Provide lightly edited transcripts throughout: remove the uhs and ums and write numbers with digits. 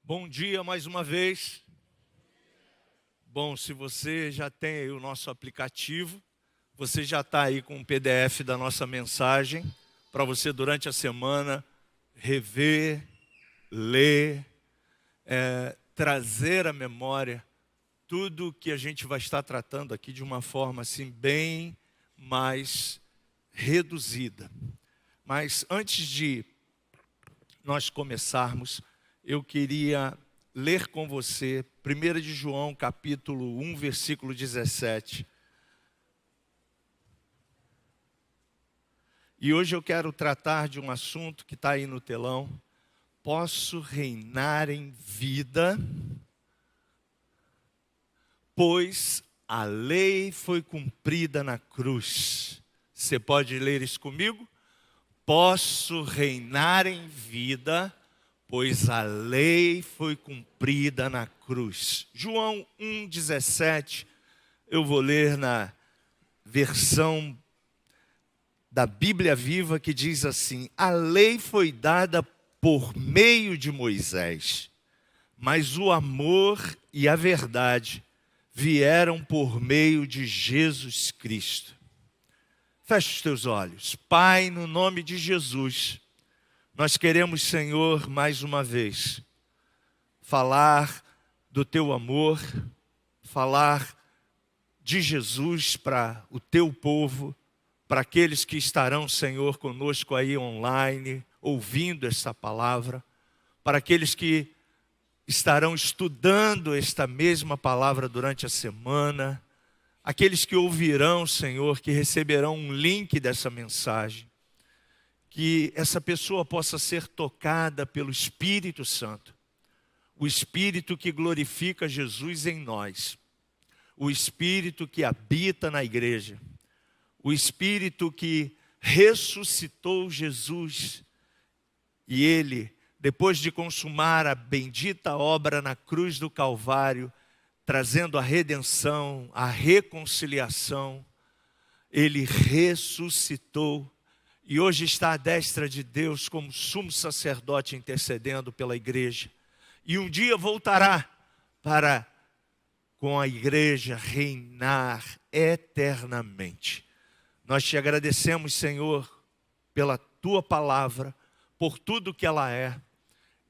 Bom dia mais uma vez. Bom, se você já tem aí o nosso aplicativo, você já está aí com o PDF da nossa mensagem, para você durante a semana rever, ler, trazer à memória tudo que a gente vai estar tratando aqui de uma forma assim bem mais reduzida. Mas antes de nós começarmos, eu queria ler com você 1 de João, capítulo 1, versículo 17. E hoje eu quero tratar de um assunto que está aí no telão. Posso reinar em vida, pois a lei foi cumprida na cruz. Você pode ler isso comigo? Posso reinar em vida, pois a lei foi cumprida na cruz. João 1,17, eu vou ler na versão da Bíblia Viva, que diz assim: a lei foi dada por meio de Moisés, mas o amor e a verdade vieram por meio de Jesus Cristo. Feche os teus olhos. Pai, no nome de Jesus, nós queremos, Senhor, mais uma vez, falar do Teu amor, falar de Jesus para o Teu povo, para aqueles que estarão, Senhor, conosco aí online, ouvindo essa palavra, para aqueles que estarão estudando esta mesma palavra durante a semana, aqueles que ouvirão, Senhor, que receberão um link dessa mensagem, que essa pessoa possa ser tocada pelo Espírito Santo, o Espírito que glorifica Jesus em nós, o Espírito que habita na igreja, o Espírito que ressuscitou Jesus, e Ele, depois de consumar a bendita obra na cruz do Calvário, trazendo a redenção, a reconciliação, Ele ressuscitou e hoje está à destra de Deus como sumo sacerdote intercedendo pela igreja. E um dia voltará para, com a igreja, reinar eternamente. Nós te agradecemos, Senhor, pela Tua palavra, por tudo que ela é.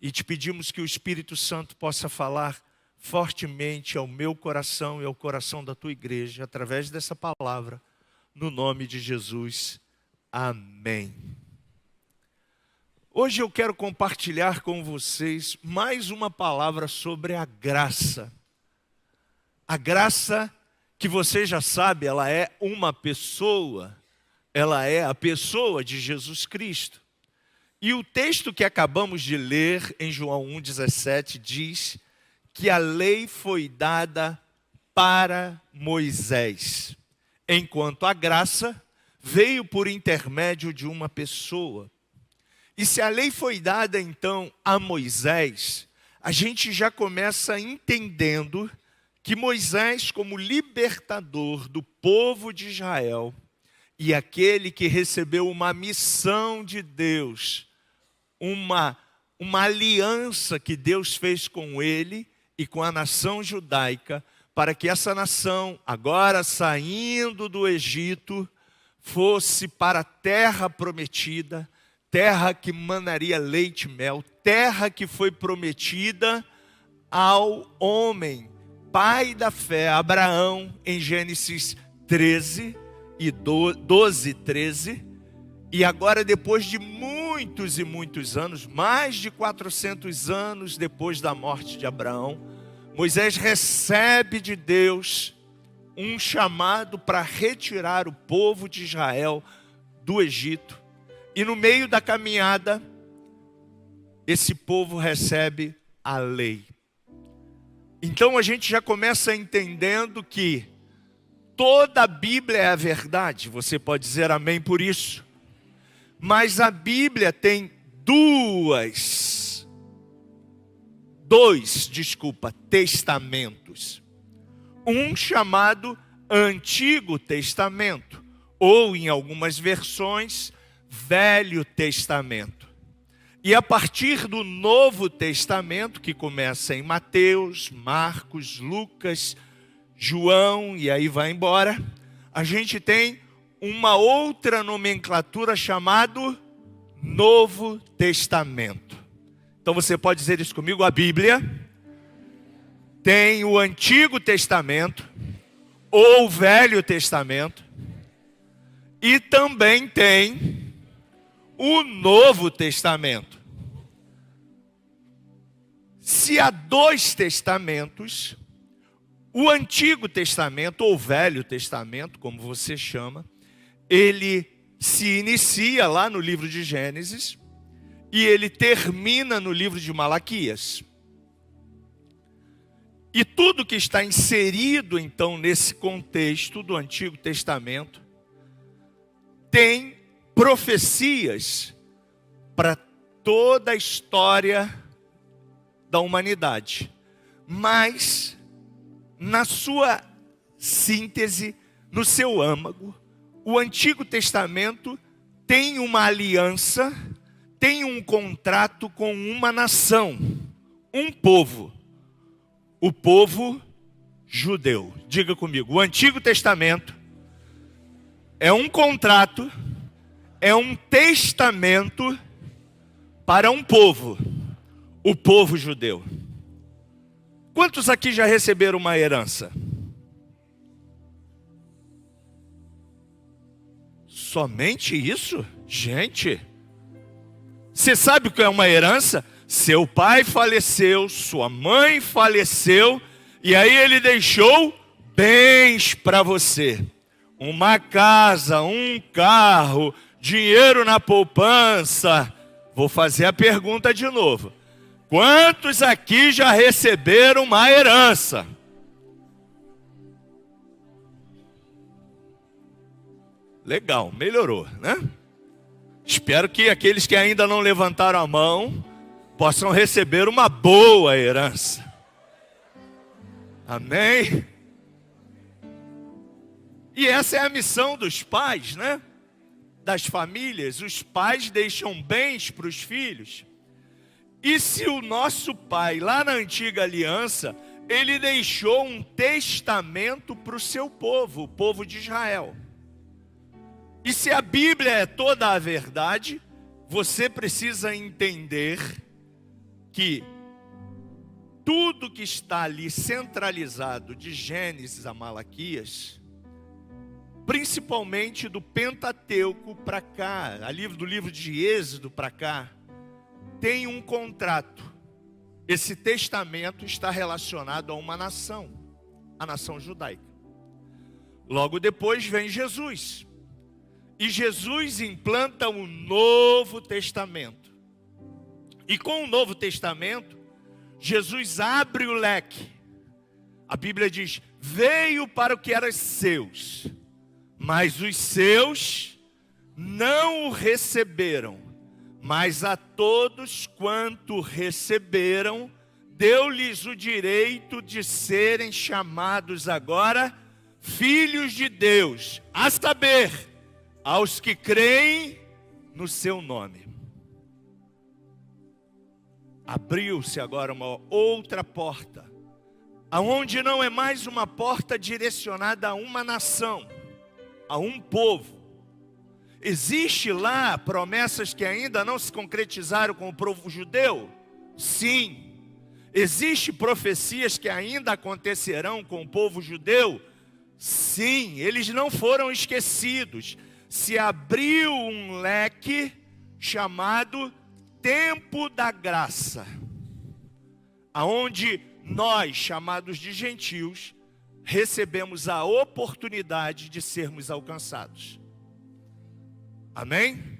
E te pedimos que o Espírito Santo possa falar fortemente ao meu coração e ao coração da Tua igreja, através dessa palavra, no nome de Jesus. Amém. Hoje eu quero compartilhar com vocês mais uma palavra sobre a graça. A graça, que você já sabe, ela é uma pessoa, ela é a pessoa de Jesus Cristo. E o texto que acabamos de ler em João 1,17 diz que a lei foi dada para Moisés, enquanto a graça veio por intermédio de uma pessoa. E se a lei foi dada então a Moisés, a gente já começa entendendo que Moisés, como libertador do povo de Israel, e aquele que recebeu uma missão de Deus, uma aliança que Deus fez com ele e com a nação judaica, para que essa nação, agora saindo do Egito, fosse para a terra prometida, terra que manaria leite e mel, terra que foi prometida ao homem, pai da fé, Abraão, em Gênesis 13 e 12, 13. E agora, depois de muitos e muitos anos, mais de 400 anos depois da morte de Abraão, Moisés recebe de Deus um chamado para retirar o povo de Israel do Egito. E no meio da caminhada, esse povo recebe a lei. Então a gente já começa entendendo que toda a Bíblia é a verdade. Você pode dizer amém por isso. Mas a Bíblia tem dois testamentos. Um chamado Antigo Testamento, ou em algumas versões, Velho Testamento. E a partir do Novo Testamento, que começa em Mateus, Marcos, Lucas, João, e aí vai embora, a gente tem uma outra nomenclatura chamada Novo Testamento. Então você pode dizer isso comigo: a Bíblia tem o Antigo Testamento, ou o Velho Testamento, e também tem o Novo Testamento. Se há dois testamentos, o Antigo Testamento, ou Velho Testamento, como você chama, ele se inicia lá no livro de Gênesis e ele termina no livro de Malaquias. E tudo que está inserido, então, nesse contexto do Antigo Testamento, tem profecias para toda a história da humanidade. Mas, na sua síntese, no seu âmago, o Antigo Testamento tem uma aliança, tem um contrato com uma nação, um povo. O povo judeu. Diga comigo: o Antigo Testamento é um contrato, é um testamento para um povo, o povo judeu. Quantos aqui já receberam uma herança? Somente isso? Gente, você sabe o que é uma herança? Seu pai faleceu, sua mãe faleceu, e aí ele deixou bens para você. Uma casa, um carro, dinheiro na poupança. Vou fazer a pergunta de novo. Quantos aqui já receberam uma herança? Legal, melhorou, né? Espero que aqueles que ainda não levantaram a mão possam receber uma boa herança. Amém? E essa é a missão dos pais, né? Das famílias. Os pais deixam bens para os filhos. E se o nosso pai, lá na antiga aliança, ele deixou um testamento para o seu povo, o povo de Israel. E se a Bíblia é toda a verdade, você precisa entender que tudo que está ali centralizado de Gênesis a Malaquias, principalmente do Pentateuco para cá, do livro de Êxodo para cá, tem um contrato. Esse testamento está relacionado a uma nação, a nação judaica. Logo depois vem Jesus. E Jesus implanta o Novo Testamento. E com o Novo Testamento, Jesus abre o leque. A Bíblia diz: veio para o que era seus, mas os seus não o receberam. Mas a todos quanto receberam, deu-lhes o direito de serem chamados agora filhos de Deus, a saber, aos que creem no seu nome. Abriu-se agora uma outra porta, aonde não é mais uma porta direcionada a uma nação, a um povo. Existe lá promessas que ainda não se concretizaram com o povo judeu? Sim. Existe profecias que ainda acontecerão com o povo judeu? Sim. Eles não foram esquecidos. Se abriu um leque chamado tempo da graça, aonde nós, chamados de gentios, recebemos a oportunidade de sermos alcançados. Amém?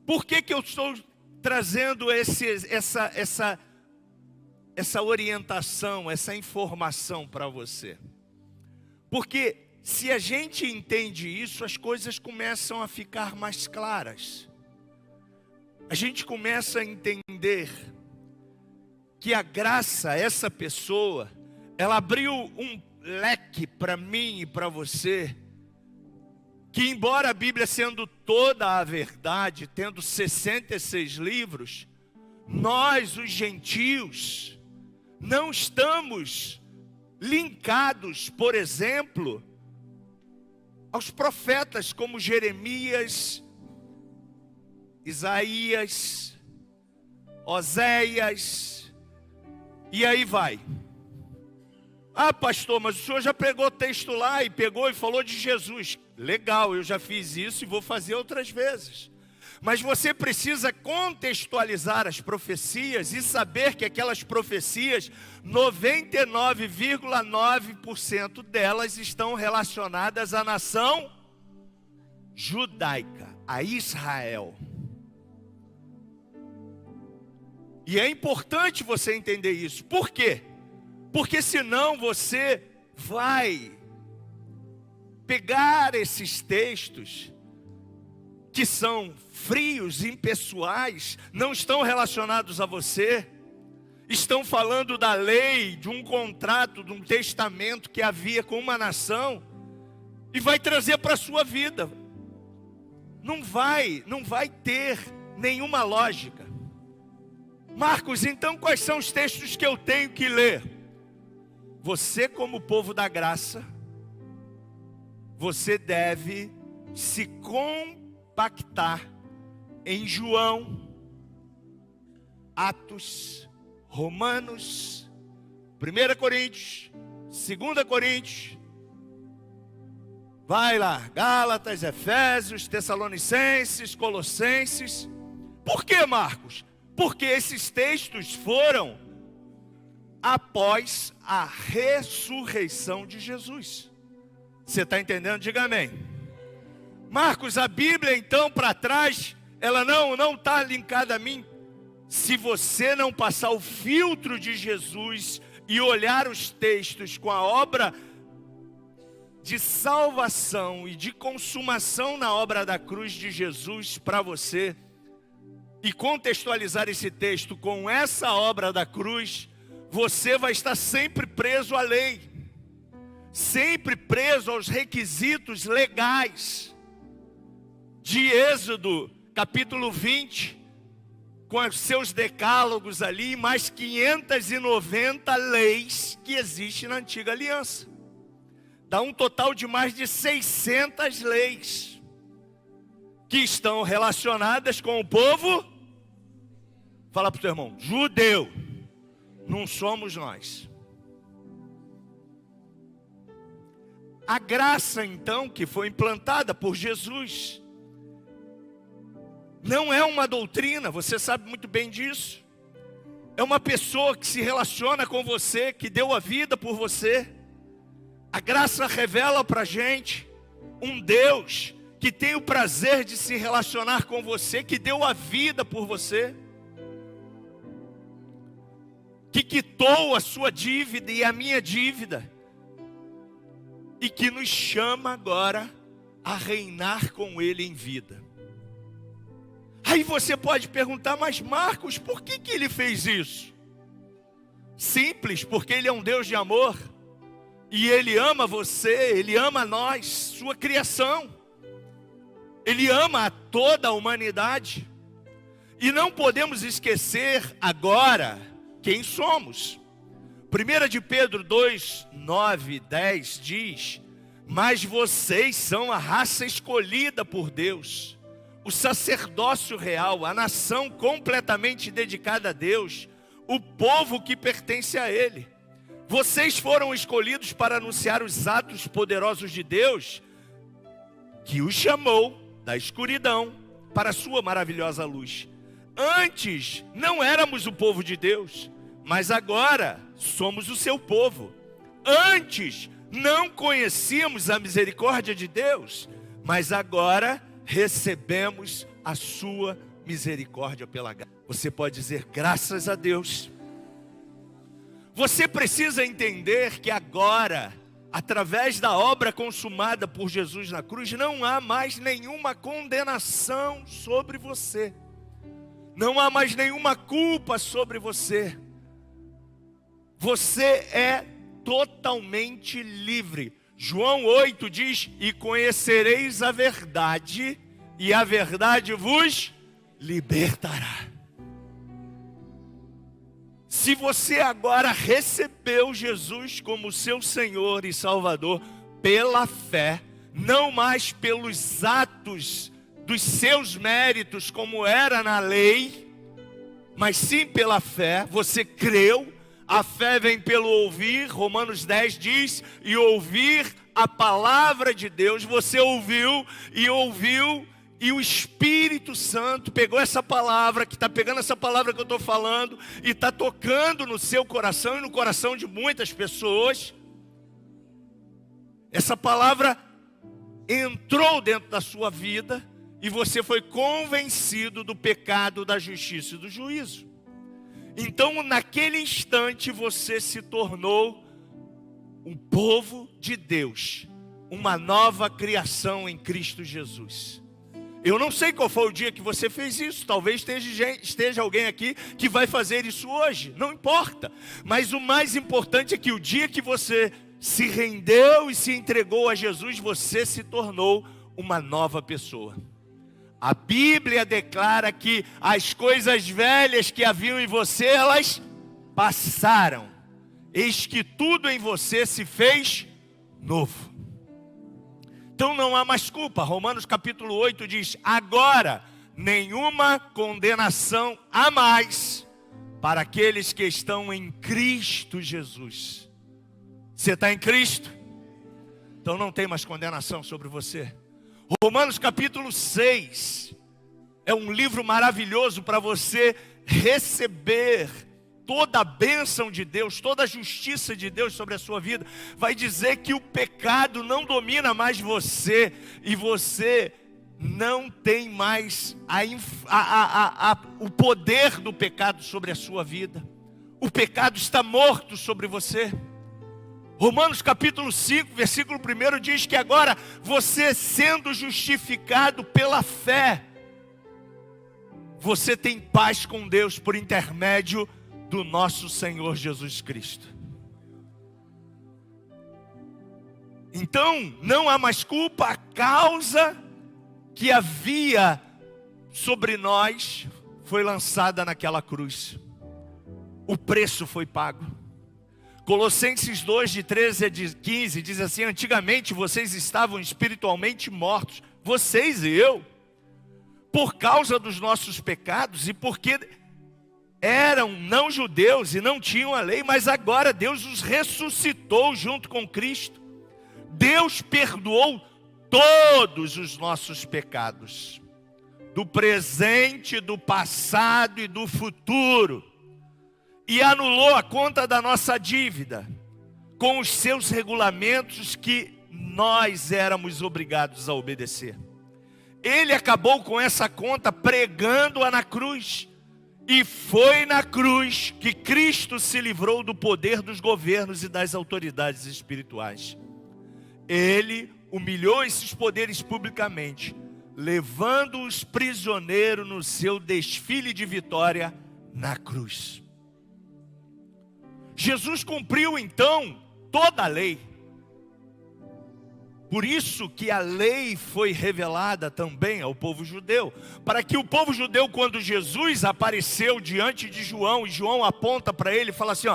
Por que eu estou trazendo essa orientação, essa informação para você? Porque se a gente entende isso, as coisas começam a ficar mais claras. A gente começa a entender que a graça, essa pessoa, ela abriu um leque para mim e para você, que embora a Bíblia sendo toda a verdade, tendo 66 livros, nós, os gentios, não estamos linkados, por exemplo, aos profetas como Jeremias, Isaías, Oséias, e aí vai. Ah, pastor, mas o senhor já pegou o texto lá e pegou e falou de Jesus. Legal, eu já fiz isso e vou fazer outras vezes. Mas você precisa contextualizar as profecias e saber que aquelas profecias, 99,9% delas estão relacionadas à nação judaica, a Israel. E é importante você entender isso. Por quê? Porque senão você vai pegar esses textos que são frios, impessoais, não estão relacionados a você, estão falando da lei, de um contrato, de um testamento que havia com uma nação, e vai trazer para a sua vida. Não vai ter nenhuma lógica. Marcos, então quais são os textos que eu tenho que ler? Você, como povo da graça, você deve se compactar em João, Atos, Romanos, 1 Coríntios, 2 Coríntios, vai lá, Gálatas, Efésios, Tessalonicenses, Colossenses. Por que, Marcos? Porque esses textos foram após a ressurreição de Jesus. Você está entendendo? Diga amém. Marcos, a Bíblia então para trás, ela não está linkada a mim. Se você não passar o filtro de Jesus e olhar os textos com a obra de salvação e de consumação na obra da cruz de Jesus para você, e contextualizar esse texto com essa obra da cruz, você vai estar sempre preso à lei, sempre preso aos requisitos legais de Êxodo, capítulo 20, com os seus decálogos ali, mais 590 leis que existem na antiga aliança. Dá um total de mais de 600 leis que estão relacionadas com o povo. Fala para o teu irmão, judeu. Não somos nós. A graça, então, que foi implantada por Jesus, não é uma doutrina, você sabe muito bem disso. É uma pessoa que se relaciona com você, que deu a vida por você. A graça revela para a gente um Deus que tem o prazer de se relacionar com você, que deu a vida por você, que quitou a sua dívida e a minha dívida, e que nos chama agora a reinar com Ele em vida. Aí você pode perguntar, mas Marcos, por que Ele fez isso? Simples, porque Ele é um Deus de amor, e Ele ama você, Ele ama nós, sua criação, Ele ama a toda a humanidade, e não podemos esquecer agora quem somos. 1 de Pedro 2, 9, 10 diz: mas vocês são a raça escolhida por Deus, o sacerdócio real, a nação completamente dedicada a Deus, o povo que pertence a Ele. Vocês foram escolhidos para anunciar os atos poderosos de Deus, que os chamou da escuridão para a sua maravilhosa luz. Antes não éramos o povo de Deus, mas agora somos o seu povo. Antes não conhecíamos a misericórdia de Deus, mas agora recebemos a sua misericórdia pela graça. Você pode dizer graças a Deus. Você precisa entender que agora, através da obra consumada por Jesus na cruz, não há mais nenhuma condenação sobre você. Não há mais nenhuma culpa sobre você. Você é totalmente livre. João 8 diz: e conhecereis a verdade, e a verdade vos libertará. Se você agora recebeu Jesus como seu Senhor e Salvador pela fé, não mais pelos atos dos seus méritos como era na lei, mas sim pela fé, você creu, a fé vem pelo ouvir, Romanos 10 diz, e ouvir a palavra de Deus, você ouviu, e o Espírito Santo pegou essa palavra, que está pegando essa palavra que eu estou falando, e está tocando no seu coração e no coração de muitas pessoas. Essa palavra entrou dentro da sua vida, e você foi convencido do pecado, da justiça e do juízo. Então, naquele instante, você se tornou um povo de Deus, uma nova criação em Cristo Jesus. Eu não sei qual foi o dia que você fez isso, talvez esteja alguém aqui que vai fazer isso hoje, não importa. Mas o mais importante é que o dia que você se rendeu e se entregou a Jesus, você se tornou uma nova pessoa. A Bíblia declara que as coisas velhas que haviam em você, elas passaram. Eis que tudo em você se fez novo. Então não há mais culpa. Romanos capítulo 8 diz: agora nenhuma condenação há mais para aqueles que estão em Cristo Jesus. Você está em Cristo? Então não tem mais condenação sobre você. Romanos capítulo 6 é um livro maravilhoso para você receber toda a bênção de Deus, toda a justiça de Deus sobre a sua vida. Vai dizer que o pecado não domina mais você, e você não tem mais o poder do pecado sobre a sua vida. O pecado está morto sobre você. Romanos capítulo 5, versículo 1 diz que agora você, sendo justificado pela fé, você tem paz com Deus por intermédio do nosso Senhor Jesus Cristo. Então não há mais culpa. A causa que havia sobre nós foi lançada naquela cruz. O preço foi pago. Colossenses 2, de 13 a 15, diz assim: antigamente vocês estavam espiritualmente mortos, vocês e eu, por causa dos nossos pecados, e porque eram não judeus e não tinham a lei, mas agora Deus os ressuscitou junto com Cristo. Deus perdoou todos os nossos pecados, do presente, do passado e do futuro, e anulou a conta da nossa dívida, com os seus regulamentos que nós éramos obrigados a obedecer. Ele acabou com essa conta pregando-a na cruz. E foi na cruz que Cristo se livrou do poder dos governos e das autoridades espirituais. Ele humilhou esses poderes publicamente, levando-os prisioneiros no seu desfile de vitória na cruz. Jesus cumpriu então toda a lei. Por isso que a lei foi revelada também ao povo judeu, para que o povo judeu, quando Jesus apareceu diante de João, e João aponta para ele e fala assim: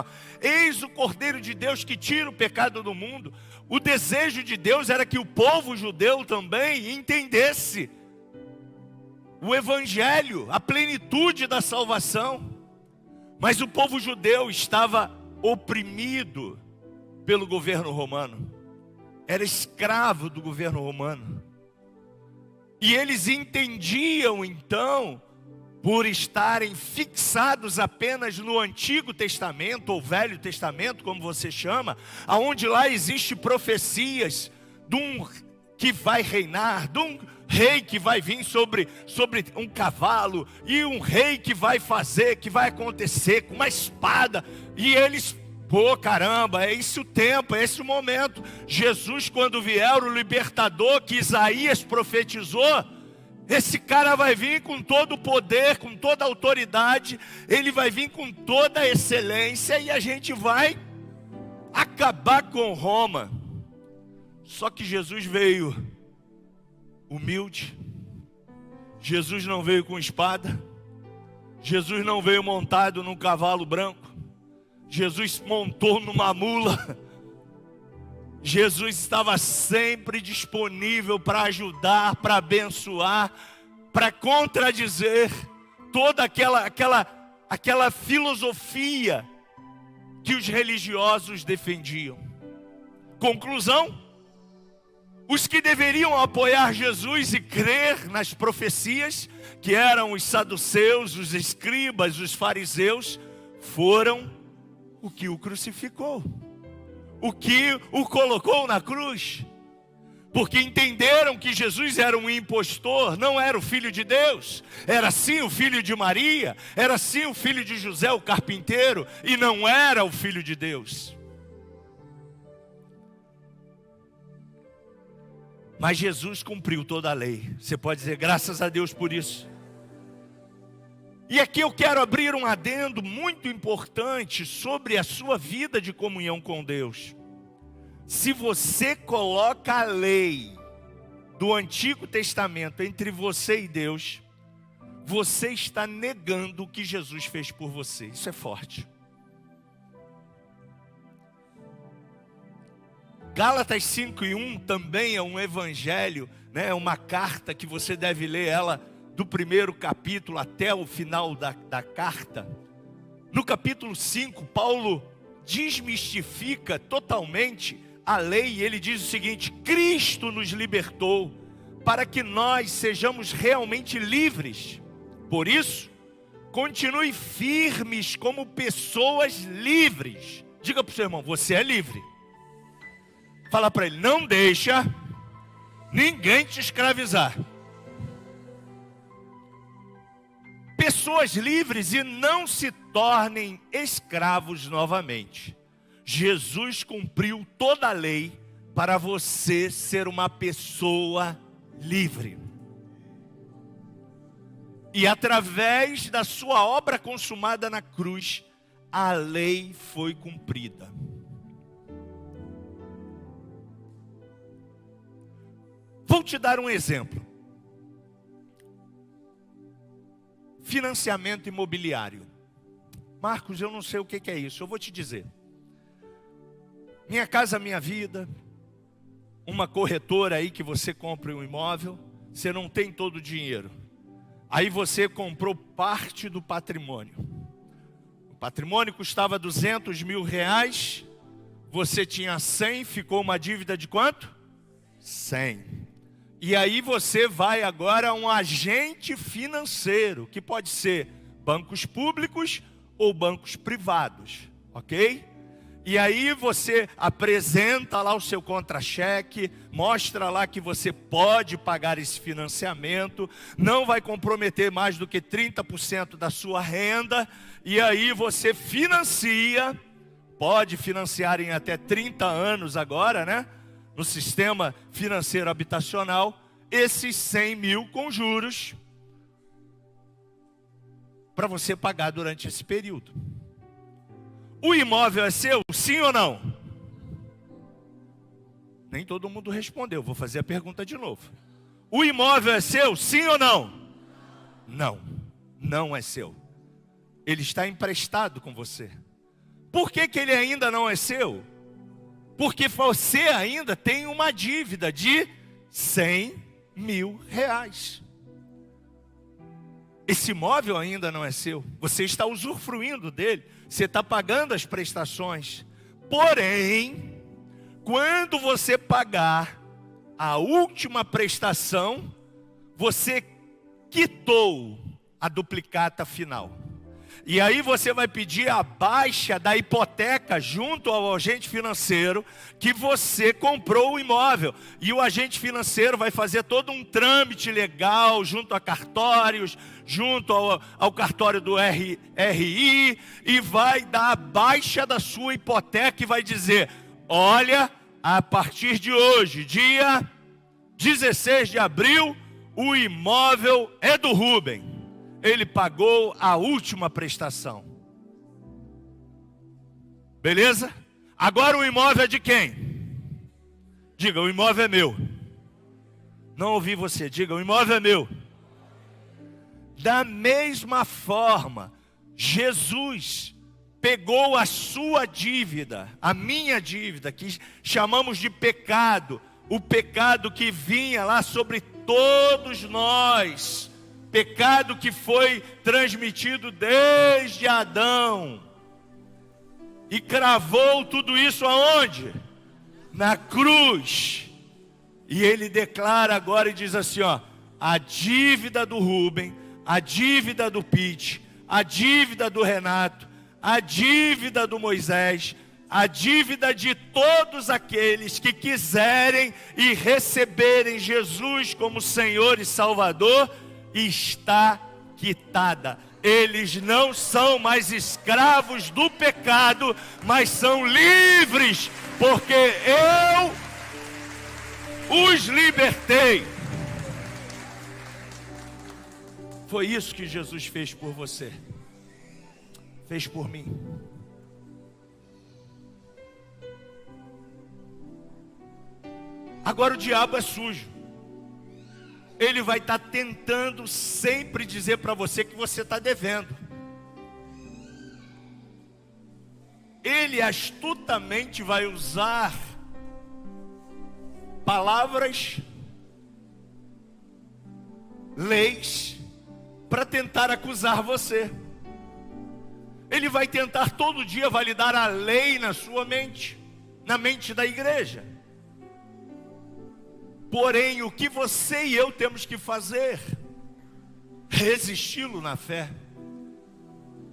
eis o Cordeiro de Deus que tira o pecado do mundo. O desejo de Deus era que o povo judeu também entendesse o Evangelho, a plenitude da salvação. Mas o povo judeu estava oprimido pelo governo romano. Era escravo do governo romano. E eles entendiam então, por estarem fixados apenas no Antigo Testamento, ou Velho Testamento, como você chama, aonde lá existe profecias de um que vai reinar, de um rei que vai vir sobre um cavalo, e um rei que vai fazer, que vai acontecer com uma espada, e eles: pô, caramba, é esse o tempo, é esse o momento. Jesus, quando vier, o libertador que Isaías profetizou, esse cara vai vir com todo o poder, com toda a autoridade, ele vai vir com toda a excelência, e a gente vai acabar com Roma. Só que Jesus veio humilde. Jesus não veio com espada. Jesus não veio montado num cavalo branco. Jesus montou numa mula. Jesus estava sempre disponível para ajudar, para abençoar, para contradizer toda aquela filosofia que os religiosos defendiam. Conclusão: os que deveriam apoiar Jesus e crer nas profecias, que eram os saduceus, os escribas, os fariseus, foram o que o crucificou, o que o colocou na cruz, porque entenderam que Jesus era um impostor, não era o Filho de Deus, era sim o filho de Maria, era sim o filho de José o carpinteiro, e não era o Filho de Deus. Mas Jesus cumpriu toda a lei. Você pode dizer graças a Deus por isso. E aqui eu quero abrir um adendo muito importante sobre a sua vida de comunhão com Deus. Se você coloca a lei do Antigo Testamento entre você e Deus, você está negando o que Jesus fez por você. Isso é forte. Gálatas 5:1 também é um evangelho, né? É uma carta que você deve ler ela do primeiro capítulo até o final da carta. No capítulo 5, Paulo desmistifica totalmente a lei e ele diz o seguinte: Cristo nos libertou para que nós sejamos realmente livres. Por isso, continue firmes como pessoas livres. Diga para o seu irmão: você é livre. Fala para ele: não deixa ninguém te escravizar. Pessoas livres e não se tornem escravos novamente. Jesus cumpriu toda a lei para você ser uma pessoa livre. E através da sua obra consumada na cruz, a lei foi cumprida. Vou te dar um exemplo. Financiamento imobiliário. Marcos, eu não sei o que é isso. Eu vou te dizer. Minha Casa Minha Vida, uma corretora aí que você compra um imóvel, você não tem todo o dinheiro. Aí você comprou parte do patrimônio. O patrimônio custava 200 mil reais, você tinha 100, ficou uma dívida de quanto? 100. E aí você vai agora a um agente financeiro, que pode ser bancos públicos ou bancos privados, ok? E aí você apresenta lá o seu contra-cheque, mostra lá que você pode pagar esse financiamento, não vai comprometer mais do que 30% da sua renda, e aí você financia, pode financiar em até 30 anos agora, né? No sistema financeiro habitacional, esses 100 mil com juros, para você pagar durante esse período. O imóvel é seu, sim ou não? Nem todo mundo respondeu, vou fazer a pergunta de novo. O imóvel é seu, sim ou não? Não, não é seu. Ele está emprestado com você. Por que ele ainda não é seu? Porque você ainda tem uma dívida de 100 mil reais. Esse imóvel ainda não é seu. Você está usufruindo dele. Você está pagando as prestações. Porém, quando você pagar a última prestação, você quitou a duplicata final. E aí você vai pedir a baixa da hipoteca junto ao agente financeiro que você comprou o imóvel. E o agente financeiro vai fazer todo um trâmite legal junto a cartórios, junto ao cartório do RI, e vai dar a baixa da sua hipoteca e vai dizer: olha, a partir de hoje, dia 16 de abril, o imóvel é do Rubem. Ele pagou a última prestação. Beleza? Agora o imóvel é de quem? Diga, o imóvel é meu. Não ouvi você, diga, o imóvel é meu. Da mesma forma, Jesus pegou a sua dívida, a minha dívida, que chamamos de pecado, o pecado que vinha lá sobre todos nós, pecado que foi transmitido desde Adão, e cravou tudo isso aonde? Na cruz. E ele declara agora e diz assim, ó, a dívida do Rubem, a dívida do Pete, a dívida do Renato, a dívida do Moisés, a dívida de todos aqueles que quiserem e receberem Jesus como Senhor e Salvador, está quitada. Eles não são mais escravos do pecado, mas são livres, porque eu os libertei. Foi isso que Jesus fez por você, fez por mim. Agora o diabo é sujo. Ele vai estar tentando sempre dizer para você que você está devendo. Ele astutamente vai usar palavras, leis, para tentar acusar você. Ele vai tentar todo dia validar a lei na sua mente, na mente da igreja. Porém, o que você e eu temos que fazer? Resisti-lo na fé.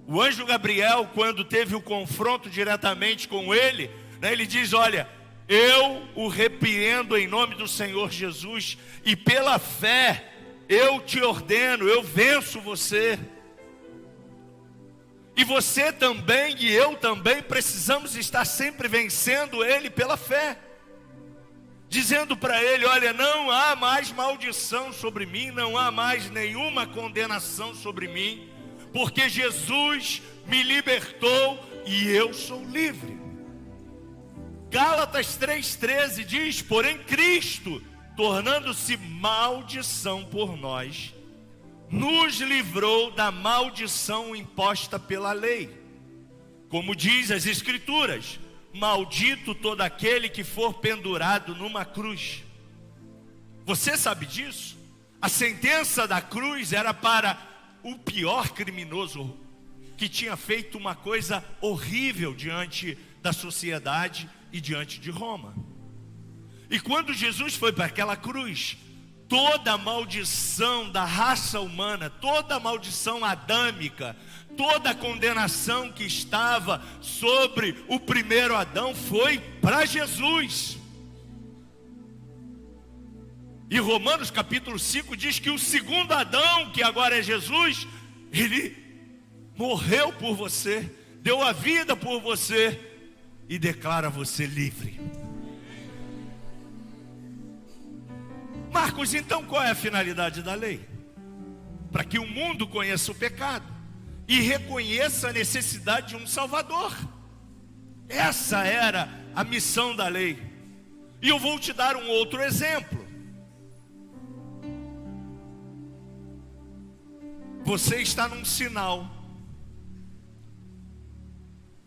O anjo Gabriel, quando teve o confronto diretamente com ele, ele diz, olha, eu o repreendo em nome do Senhor Jesus, e pela fé, eu te ordeno, eu venço você. E você também e eu também precisamos estar sempre vencendo ele pela fé. Dizendo para ele, olha, não há mais maldição sobre mim, não há mais nenhuma condenação sobre mim, porque Jesus me libertou e eu sou livre. Gálatas 3,13 diz, porém Cristo, tornando-se maldição por nós, nos livrou da maldição imposta pela lei. Como diz as Escrituras, maldito todo aquele que for pendurado numa cruz. Você sabe disso? A sentença da cruz era para o pior criminoso que tinha feito uma coisa horrível diante da sociedade e diante de Roma. E quando Jesus foi para aquela cruz, toda a maldição da raça humana, toda a maldição adâmica, toda a condenação que estava sobre o primeiro Adão foi para Jesus. E Romanos capítulo 5 diz que o segundo Adão, que agora é Jesus, ele morreu por você, deu a vida por você e declara você livre. Marcos, então qual é a finalidade da lei? Para que o mundo conheça o pecado e reconheça a necessidade de um Salvador. Essa era a missão da lei. E eu vou te dar um outro exemplo. Você está num sinal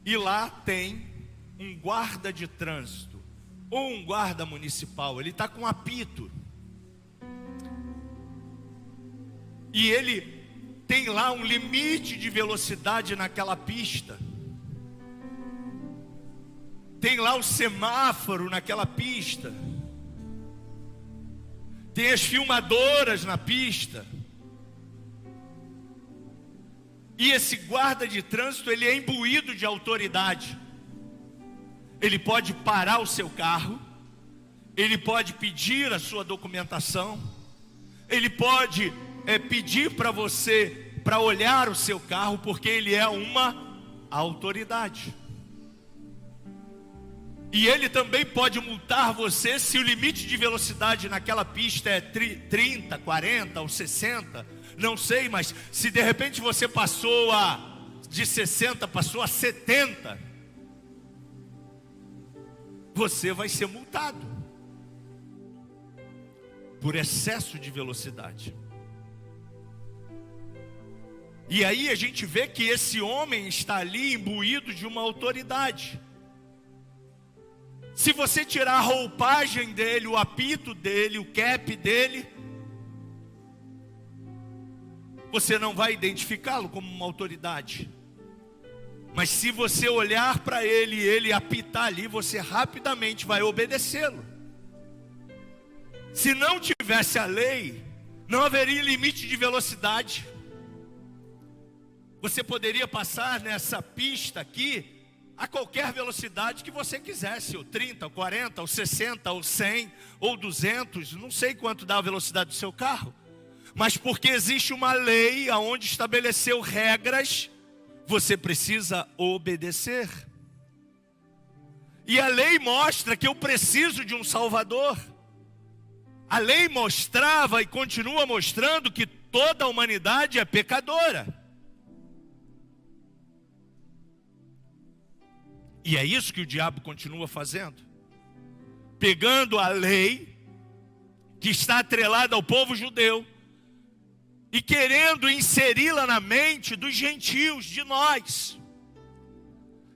e lá tem um guarda de trânsito ou um guarda municipal. Ele está com um apito e ele tem lá um limite de velocidade naquela pista. Tem lá o semáforo naquela pista. Tem as filmadoras na pista. E esse guarda de trânsito, ele é imbuído de autoridade. Ele pode parar o seu carro, ele pode pedir a sua documentação, ele pode pedir para você para olhar o seu carro, porque ele é uma autoridade. E ele também pode multar você se o limite de velocidade naquela pista é 30, 40 ou 60, não sei, mas se de repente você passou de 60, passou a 70, você vai ser multado. por excesso de velocidade. E aí a gente vê que esse homem está ali imbuído de uma autoridade. Se você tirar a roupagem dele, o apito dele, o cap dele, você não vai identificá-lo como uma autoridade. Mas se você olhar para ele e ele apitar ali, você rapidamente vai obedecê-lo. Se não tivesse a lei, não haveria limite de velocidade. Você poderia passar nessa pista aqui a qualquer velocidade que você quisesse, ou 30, ou 40, ou 60, ou 100, ou 200, não sei quanto dá a velocidade do seu carro. Mas porque existe uma lei onde estabeleceu regras, você precisa obedecer. E a lei mostra que eu preciso de um Salvador. A lei mostrava e continua mostrando que toda a humanidade é pecadora. E é isso que o diabo continua fazendo. Pegando a lei, que está atrelada ao povo judeu, e querendo inseri-la na mente dos gentios, de nós.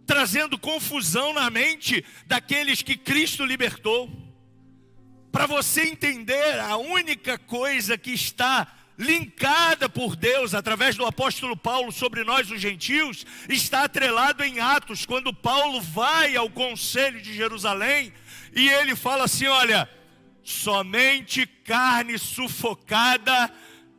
Trazendo confusão na mente daqueles que Cristo libertou. Para você entender, a única coisa que está linkada por Deus, através do apóstolo Paulo sobre nós os gentios, está atrelado em Atos, quando Paulo vai ao conselho de Jerusalém, e ele fala assim, olha, somente carne sufocada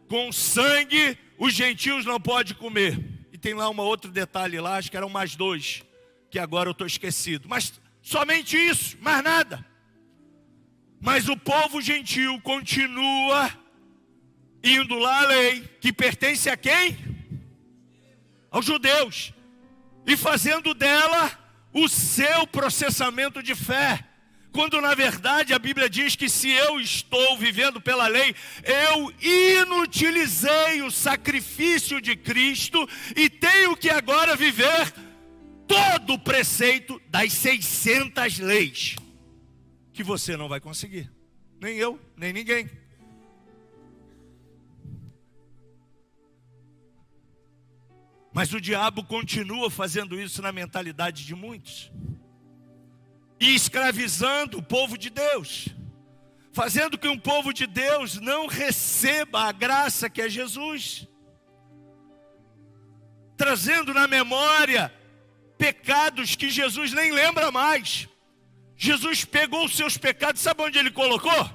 com sangue, os gentios não podem comer. E tem lá um outro detalhe lá, acho que eram mais dois, que agora eu estou esquecido, mas somente isso, mais nada. Mas o povo gentil continua indo lá à lei, que pertence a quem? Aos judeus. E fazendo dela o seu processamento de fé. Quando na verdade a Bíblia diz que se eu estou vivendo pela lei, eu inutilizei o sacrifício de Cristo e tenho que agora viver todo o preceito das 600 leis. Que você não vai conseguir. Nem eu, nem ninguém. Mas o diabo continua fazendo isso na mentalidade de muitos. E escravizando o povo de Deus. Fazendo que um povo de Deus não receba a graça que é Jesus. Trazendo na memória pecados que Jesus nem lembra mais. Jesus pegou os seus pecados, sabe onde ele colocou?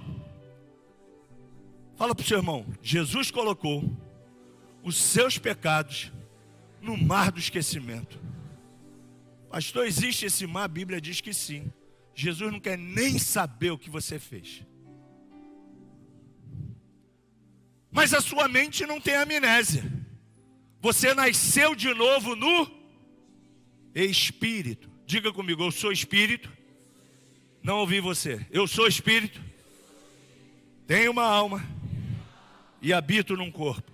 Fala para o seu irmão, Jesus colocou os seus pecados no mar do esquecimento. Pastor, existe esse mar? A Bíblia diz que sim. Jesus não quer nem saber o que você fez. Mas a sua mente não tem amnésia. Você nasceu de novo no Espírito. Diga comigo, eu sou Espírito. Não ouvi você. Eu sou Espírito. Tenho uma alma. E habito num corpo.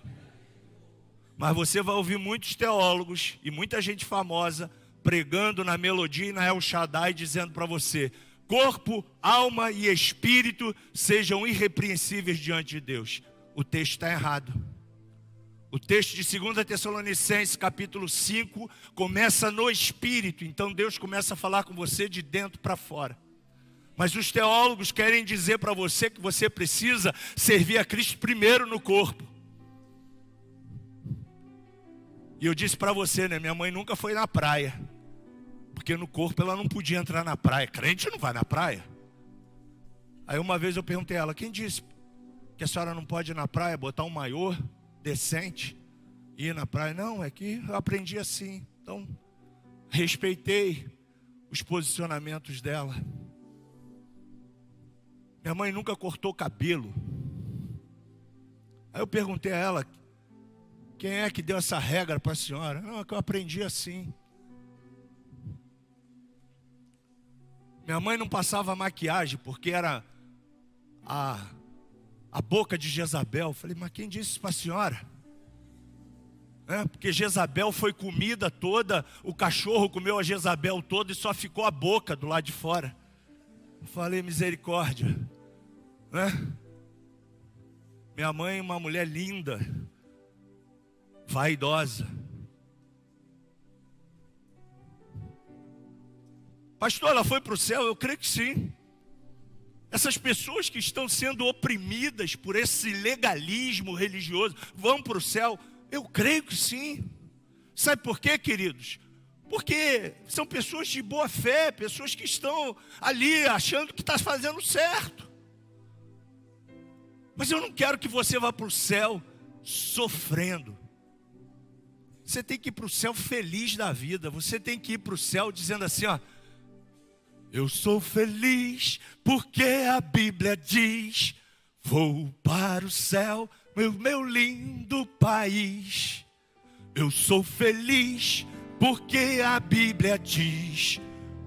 Mas você vai ouvir muitos teólogos e muita gente famosa pregando na melodia e na El Shaddai, dizendo para você, corpo, alma e espírito sejam irrepreensíveis diante de Deus. O texto está errado. O texto de 2 Tessalonicenses, capítulo 5, começa no espírito. Então Deus começa a falar com você de dentro para fora. Mas os teólogos querem dizer para você que você precisa servir a Cristo primeiro no corpo. E eu disse para você, né? Minha mãe nunca foi na praia. Porque no corpo ela não podia entrar na praia. Crente não vai na praia. Aí uma vez eu perguntei a ela, quem disse que a senhora não pode ir na praia, botar um maiô decente e ir na praia? Não, é que eu aprendi assim. Então, respeitei os posicionamentos dela. Minha mãe nunca cortou cabelo. Aí eu perguntei a ela, quem é que deu essa regra para a senhora? Não, é que eu aprendi assim. Minha mãe não passava maquiagem porque era a boca de Jezabel. Eu falei, mas quem disse isso para a senhora? Porque Jezabel foi comida toda, o cachorro comeu a Jezabel toda e só ficou a boca do lado de fora. Eu falei, misericórdia. Minha mãe é uma mulher linda, vaidosa. Pastor, ela foi para o céu? Eu creio que sim. Essas pessoas que estão sendo oprimidas por esse legalismo religioso vão para o céu? Eu creio que sim. Sabe por quê, queridos? Porque são pessoas de boa fé, pessoas que estão ali achando que está fazendo certo. Mas eu não quero que você vá para o céu sofrendo. Você tem que ir para o céu feliz da vida. Você tem que ir para o céu dizendo assim, ó: eu sou feliz porque a Bíblia diz: vou para o céu, meu lindo país. Eu sou feliz porque a Bíblia diz: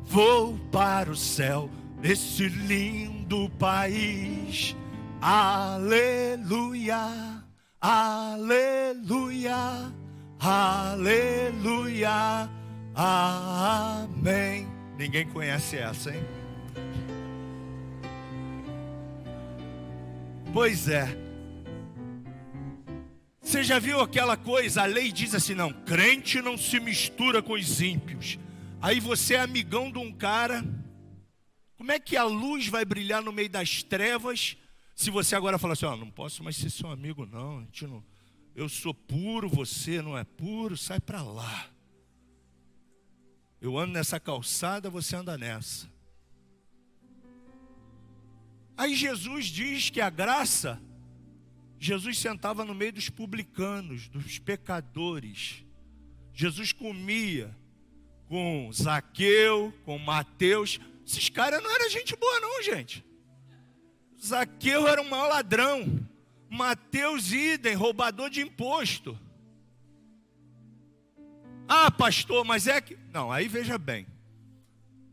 vou para o céu, nesse lindo país. Aleluia, aleluia, aleluia, amém. Ninguém conhece essa, hein? Pois é. Você já viu aquela coisa? A lei diz assim, não, crente não se mistura com os ímpios. Aí você é amigão de um cara. Como é que a luz vai brilhar no meio das trevas se você agora fala assim, ó, não posso mais ser seu amigo não, a gente não, eu sou puro, você não é puro, sai pra lá. Eu ando nessa calçada, você anda nessa. Aí Jesus diz que a graça, Jesus sentava no meio dos publicanos, dos pecadores. Jesus comia com Zaqueu, com Mateus. Esses caras não eram gente boa não, gente. Zaqueu era um mau ladrão. Mateus, idem, roubador de imposto. Ah, pastor, mas é que... Não, aí veja bem.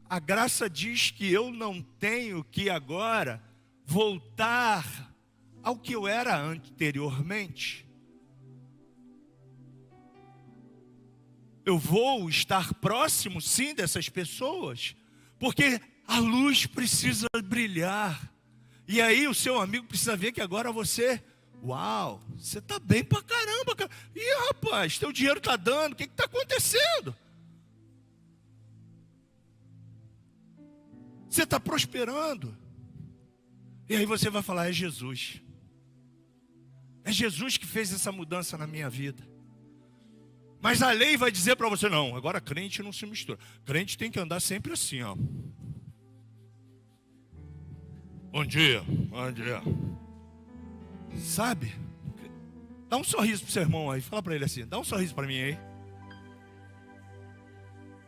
A graça diz que eu não tenho que agora voltar ao que eu era anteriormente. Eu vou estar próximo, sim, dessas pessoas, porque a luz precisa brilhar. E aí o seu amigo precisa ver que agora você... Uau, você está bem pra caramba, cara. Ih, rapaz, teu dinheiro está dando, o que está acontecendo? Você está prosperando. E aí você vai falar, é Jesus. É Jesus que fez essa mudança na minha vida. Mas a lei vai dizer para você, não, agora crente não se mistura. Crente tem que andar sempre assim, ó. Bom dia, bom dia. Sabe? Dá um sorriso pro seu irmão aí. Fala para ele assim, dá um sorriso para mim aí.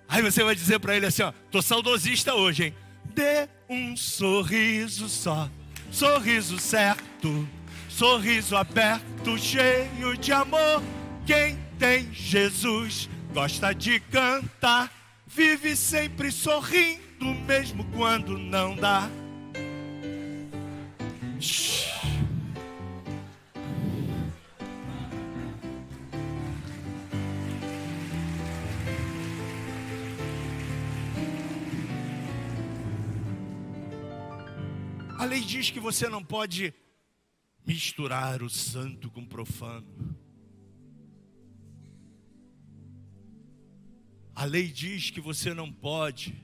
Aí você vai dizer para ele assim, ó, tô saudosista hoje, hein? Dê um sorriso só, sorriso certo, sorriso aberto, cheio de amor. Quem tem Jesus gosta de cantar, vive sempre sorrindo, mesmo quando não dá. Shhh. A lei diz que você não pode misturar o santo com o profano. A lei diz que você não pode.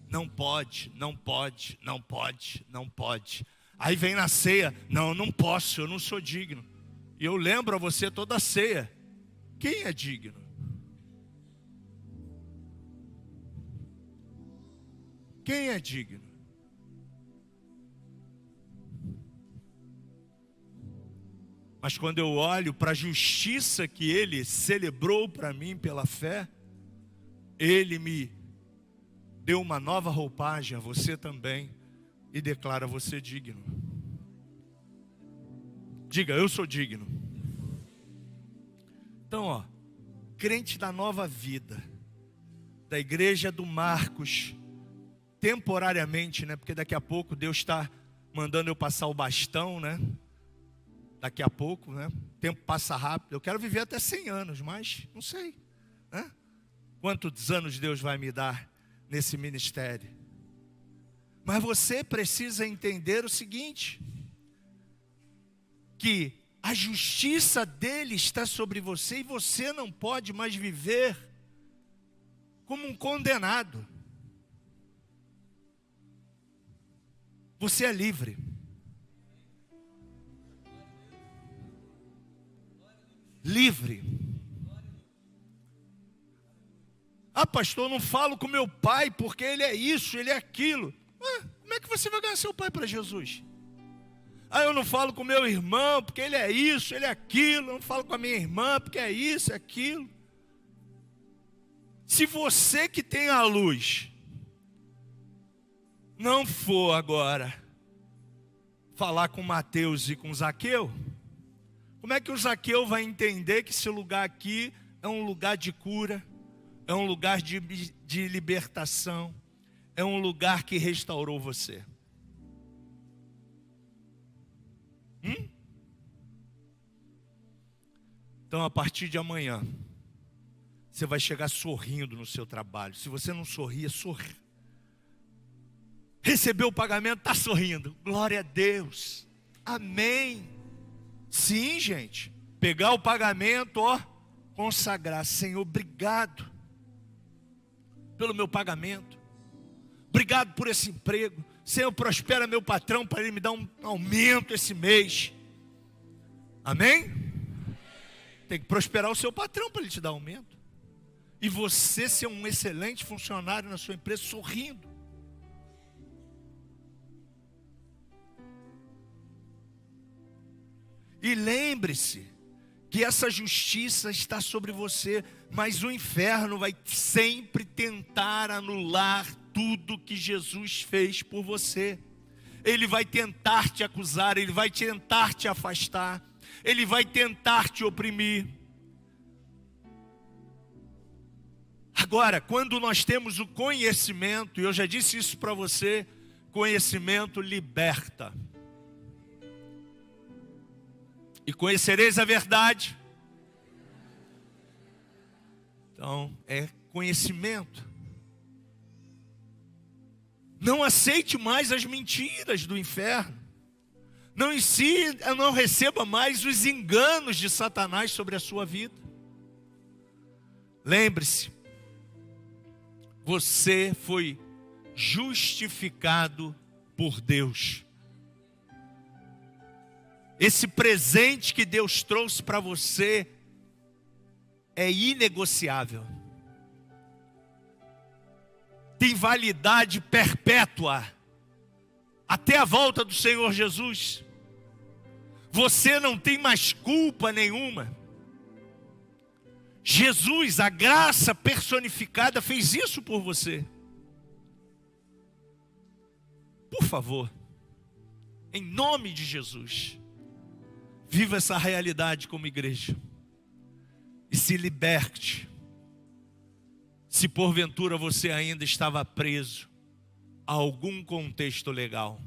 Não pode, não pode, não pode, não pode. Aí vem na ceia, não, não posso, eu não sou digno. E eu lembro a você toda a ceia. Quem é digno? Quem é digno? Mas quando eu olho para a justiça que Ele celebrou para mim pela fé, Ele me deu uma nova roupagem, a você também, e declara você digno. Diga, eu sou digno. Então, ó, crente da nova vida, da igreja do Marcos, temporariamente, né? Porque daqui a pouco Deus está mandando eu passar o bastão, né? Daqui a pouco, né? O tempo passa rápido. Eu quero viver até 100 anos, mas não sei, né? Quantos anos Deus vai me dar nesse ministério? Mas você precisa entender o seguinte: que a justiça dele está sobre você e você não pode mais viver como um condenado. Você é livre. Livre. Ah, pastor, eu não falo com meu pai porque ele é isso, ele é aquilo. Como é que você vai ganhar seu pai para Jesus? Ah, eu não falo com meu irmão porque ele é isso, ele é aquilo. Eu não falo com a minha irmã porque é isso, é aquilo. Se você que tem a luz não for agora falar com Mateus e com Zaqueu, como é que o Zaqueu vai entender que esse lugar aqui é um lugar de cura, é um lugar de libertação, é um lugar que restaurou você? Então, a partir de amanhã, você vai chegar sorrindo no seu trabalho. Se você não sorria, sorri. Recebeu o pagamento, está sorrindo. Glória a Deus. Amém. Sim, gente. Pegar o pagamento, consagrar. Senhor, obrigado pelo meu pagamento. Obrigado por esse emprego. Senhor, prospera meu patrão para ele me dar um aumento esse mês. Amém? Tem que prosperar o seu patrão para ele te dar aumento. E você ser um excelente funcionário na sua empresa sorrindo. E lembre-se que essa justiça está sobre você, mas o inferno vai sempre tentar anular tudo que Jesus fez por você. Ele vai tentar te acusar, ele vai tentar te afastar, ele vai tentar te oprimir. Agora, quando nós temos o conhecimento, e eu já disse isso para você, conhecimento liberta. E conhecereis a verdade. Então, é conhecimento. Não aceite mais as mentiras do inferno. Não receba mais os enganos de Satanás sobre a sua vida. Lembre-se, você foi justificado por Deus. Esse presente que Deus trouxe para você é inegociável. Tem validade perpétua até a volta do Senhor Jesus. Você não tem mais culpa nenhuma. Jesus, a graça personificada, fez isso por você. Por favor, em nome de Jesus, viva essa realidade como igreja. E se liberte. Se porventura você ainda estava preso a algum contexto legal.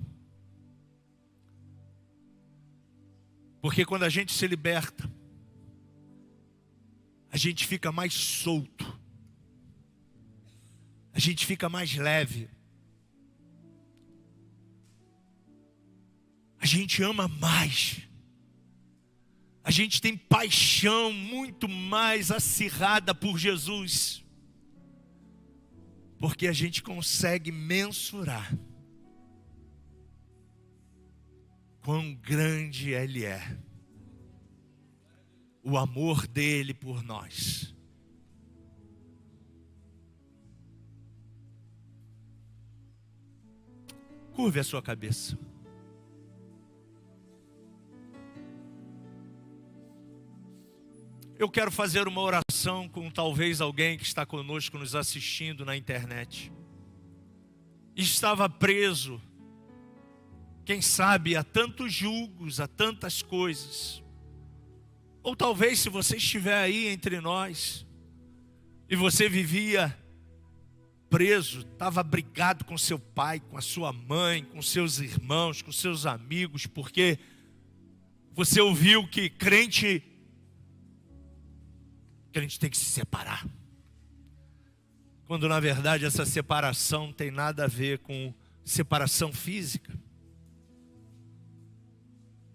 Porque quando a gente se liberta, a gente fica mais solto. A gente fica mais leve. A gente ama mais. A gente tem paixão muito mais acirrada por Jesus. Porque a gente consegue mensurar quão grande Ele é. O amor dele por nós. Curve a sua cabeça. Eu quero fazer uma oração com talvez alguém que está conosco nos assistindo na internet. Estava preso, quem sabe, a tantos julgos, a tantas coisas. Ou talvez se você estiver aí entre nós, e você vivia preso, estava brigado com seu pai, com a sua mãe, com seus irmãos, com seus amigos, porque você ouviu que crente tem que se separar. Quando na verdade essa separação não tem nada a ver com separação física.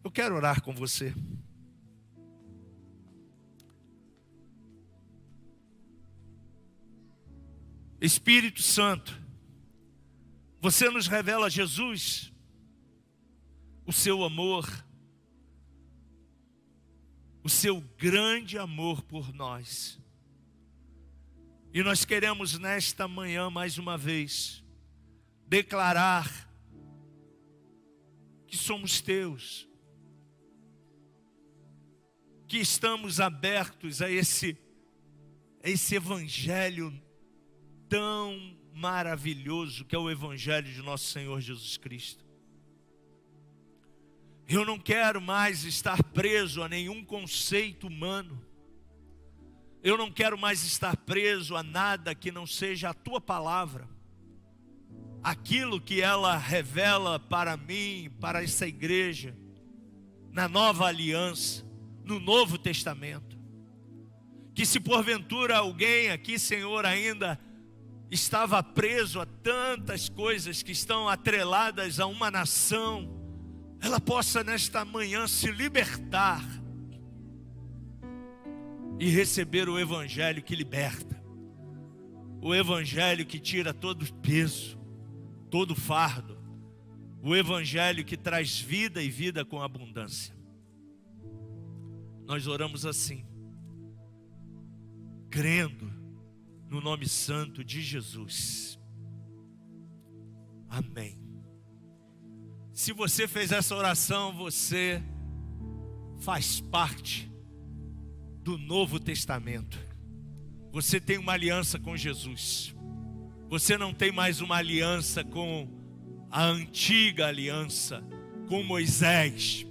Eu quero orar com você. Espírito Santo, você nos revela, Jesus, o seu amor, o seu grande amor por nós. E nós queremos nesta manhã, mais uma vez, declarar que somos teus, que estamos abertos a esse evangelho tão maravilhoso que é o evangelho de nosso Senhor Jesus Cristo. Eu não quero mais estar preso a nenhum conceito humano. Eu não quero mais estar preso a nada que não seja a tua palavra. Aquilo que ela revela para mim, para essa igreja, na nova aliança, no Novo Testamento. Que se porventura alguém aqui, Senhor, ainda estava preso a tantas coisas que estão atreladas a uma nação, ela possa nesta manhã se libertar e receber o evangelho que liberta, o evangelho que tira todo o peso, todo o fardo, o evangelho que traz vida e vida com abundância. Nós oramos assim, crendo no nome santo de Jesus. Amém. Se você fez essa oração, você faz parte do Novo Testamento. Você tem uma aliança com Jesus. Você não tem mais uma aliança com a antiga aliança, com Moisés.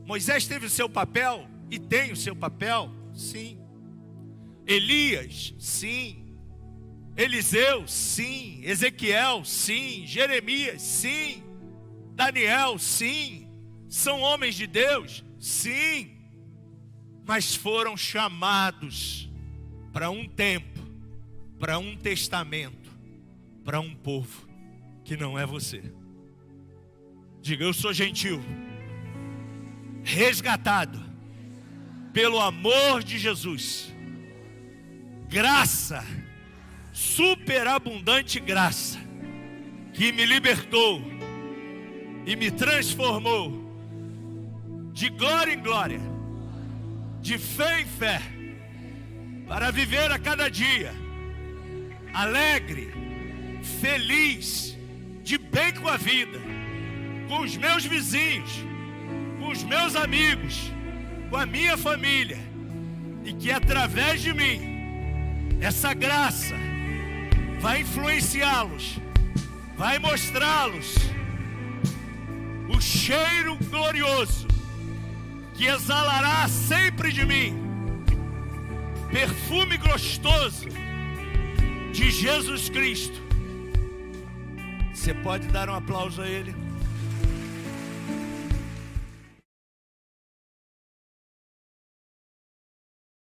Moisés teve o seu papel e tem o seu papel, sim. Elias, sim. Eliseu, sim. Ezequiel, sim. Jeremias, sim. Daniel, sim. São homens de Deus, sim. Mas foram chamados para um tempo, para um testamento, para um povo que não é você. Diga, eu sou gentil, resgatado pelo amor de Jesus. Graça, superabundante graça, que me libertou e me transformou de glória em glória, de fé em fé, para viver a cada dia alegre, feliz, de bem com a vida, com os meus vizinhos, com os meus amigos, com a minha família, e que através de mim essa graça vai influenciá-los, vai mostrá-los o cheiro glorioso que exalará sempre de mim, perfume gostoso de Jesus Cristo. Você pode dar um aplauso a Ele?